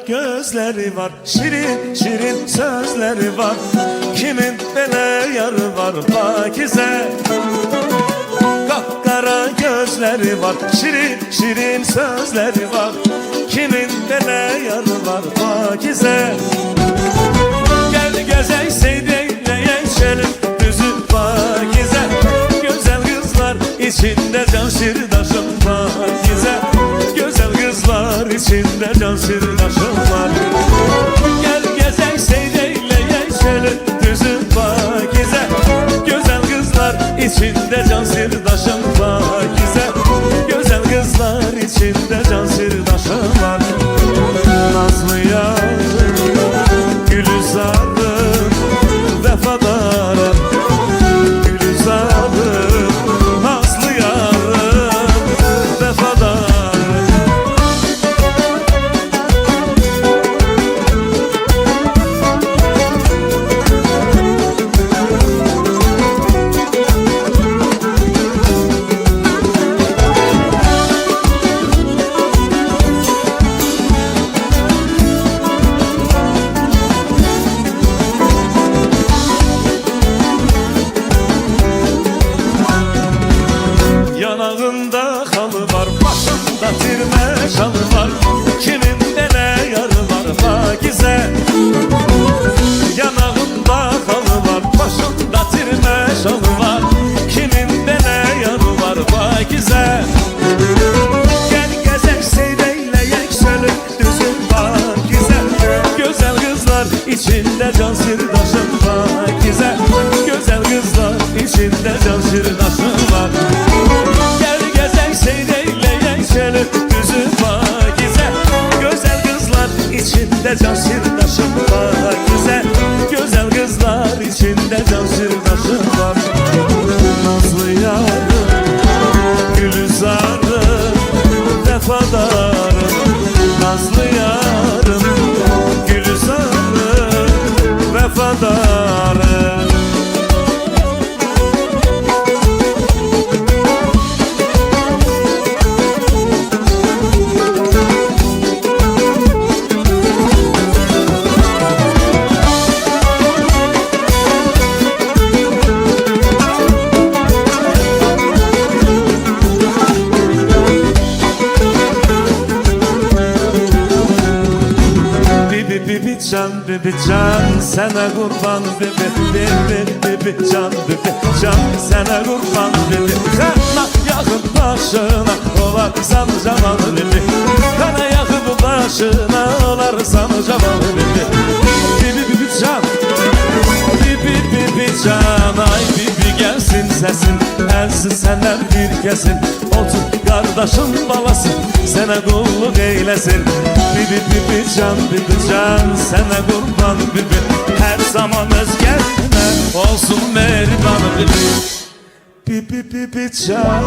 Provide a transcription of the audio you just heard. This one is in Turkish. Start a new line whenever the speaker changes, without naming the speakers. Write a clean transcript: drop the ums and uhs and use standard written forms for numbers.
gözleri var, şirin şirin sözleri var. Kimin belə yarı var Pakize? Kapkara gözleri var, şirin şirin sözleri var. Kimin belə yarı var Pakize? Gel gezek seydeyle yeşelim düzü Pakize. Güzel kızlar içinde can sirdaşım Pakize. Güzel kızlar içinde can sirdaşım var. Gel gezek seydeyle yeşelim düzü Pakize. Güzel kızlar içinde can sirdaşım Pakize. Güzel kızlar içinde can sirdaşım var. Nazlı yarım, Gülizarım, vefadarım. Gülizarım, nazlı yarım, vefadarım. Yanağında halı var, başında tirme şalı var. Kimin belə yarı var Pakize? Yanağında halı var, başında tirme şalı var. Kimin belə yarı var Pakize? Gel gezek seyreyle yeşelim düzün Pakize. Güzel kızlar içinde can sirdaşım Pakize. Güzel kızlar içinde can sirdaşım var. Seyreyle düzü Pakize. Güzel kızlar içinde can sirdaşım Pakize. Güzel kızlar içinde can sirdaşım var. Nazlı yarım, Gülizarım, vefadarım. Nazlı yarım, Gülizarım, vefadarım. Bibi can, bibi can, sana kurban bibi. Bibi can, bibi can, sana kurban bibi. Kana yakın başına olarsan camal bibi. Kana yakın başına olarsan camal bibi. Bibi can, bibi can, ay bibi gelsin sesin. Elsiz senden bir kesin. Otur kardeşim balası, sana kulluk eylesin. Bibi can, bibi can, sana kurban bibi. Her zaman özgürlüğüne olsun mehriban bibi. Bibi can.